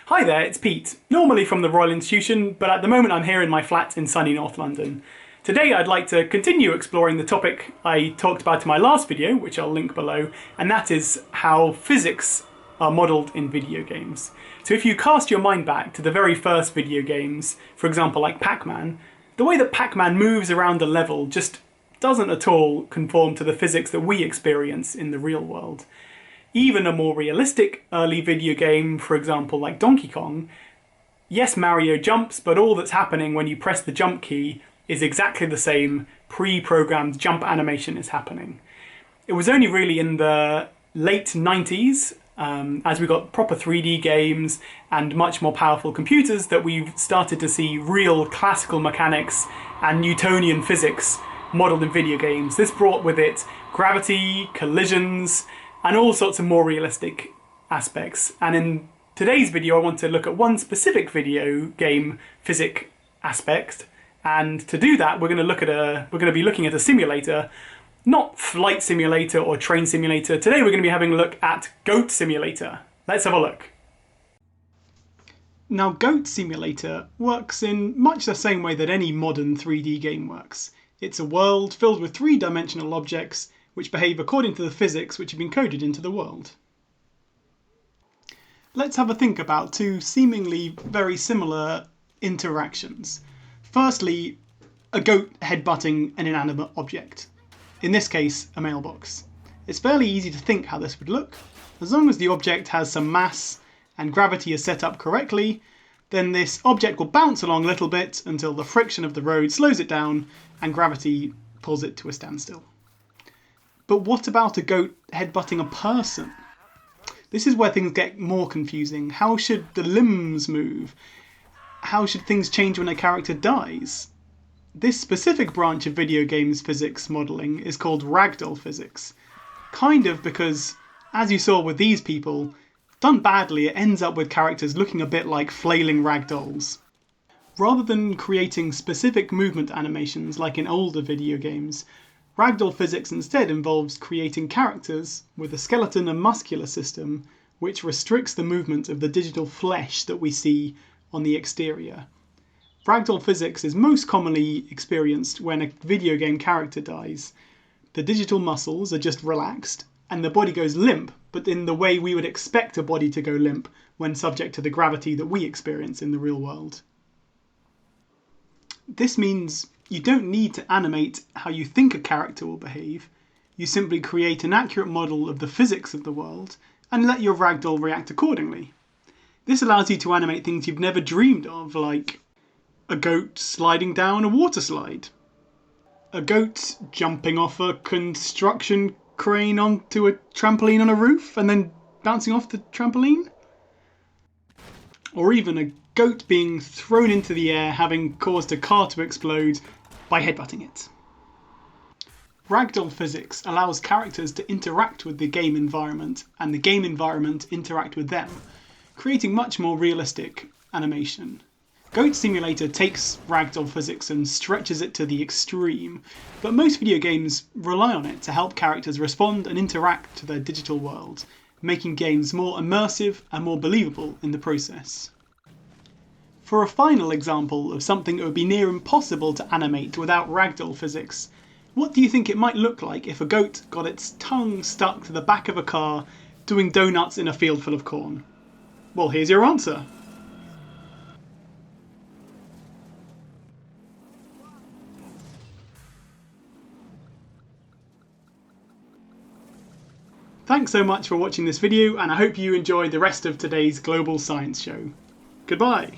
Hi there, it's Pete, normally from the Royal Institution, but at the moment I'm here in my flat in sunny North London. Today I'd like to continue exploring the topic I talked about in my last video, which I'll link below, and that is how physics are modelled in video games. So if you cast your mind back to the very first video games, for example like Pac-Man, the way that Pac-Man moves around a level just doesn't at all conform to the physics that we experience in the real world. Even a more realistic early video game, for example like Donkey Kong, yes, Mario jumps, but all that's happening when you press the jump key is exactly the same pre-programmed jump animation is happening. It was only really in the late 90s, as we got proper 3D games and much more powerful computers, that we've started to see real classical mechanics and Newtonian physics modelled in video games. This brought with it gravity, collisions, and all sorts of more realistic aspects. And in today's video I want to look at one specific video game physics aspect, and to do that we're going to be looking at a simulator, not flight simulator or train simulator. Today we're going to be having a look at Goat Simulator. Let's have a look. Now, Goat Simulator works in much the same way that any modern 3D game works. It's a world filled with three-dimensional objects which behave according to the physics which have been coded into the world. Let's have a think about two seemingly very similar interactions. Firstly, a goat headbutting an inanimate object. In this case, a mailbox. It's fairly easy to think how this would look. As long as the object has some mass and gravity is set up correctly, then this object will bounce along a little bit until the friction of the road slows it down and gravity pulls it to a standstill. But what about a goat headbutting a person? This is where things get more confusing. How should the limbs move? How should things change when a character dies? This specific branch of video games physics modelling is called Ragdoll physics. Kind of because, as you saw with these people, done badly it ends up with characters looking a bit like flailing ragdolls. Rather than creating specific movement animations like in older video games, Ragdoll physics instead involves creating characters with a skeleton and muscular system which restricts the movement of the digital flesh that we see on the exterior. Ragdoll physics is most commonly experienced when a video game character dies. The digital muscles are just relaxed and the body goes limp, but in the way we would expect a body to go limp when subject to the gravity that we experience in the real world. This means you don't need to animate how you think a character will behave. You simply create an accurate model of the physics of the world and let your ragdoll react accordingly. This allows you to animate things you've never dreamed of, like a goat sliding down a water slide, a goat jumping off a construction crane onto a trampoline on a roof and then bouncing off the trampoline, or even a goat being thrown into the air having caused a car to explode by headbutting it. Ragdoll physics allows characters to interact with the game environment and the game environment interact with them, creating much more realistic animation. Goat Simulator takes Ragdoll physics and stretches it to the extreme, but most video games rely on it to help characters respond and interact to their digital world, making games more immersive and more believable in the process. For a final example of something that would be near impossible to animate without Ragdoll physics, what do you think it might look like if a goat got its tongue stuck to the back of a car doing donuts in a field full of corn? Well, here's your answer. Thanks so much for watching this video, and I hope you enjoyed the rest of today's Global Science Show. Goodbye!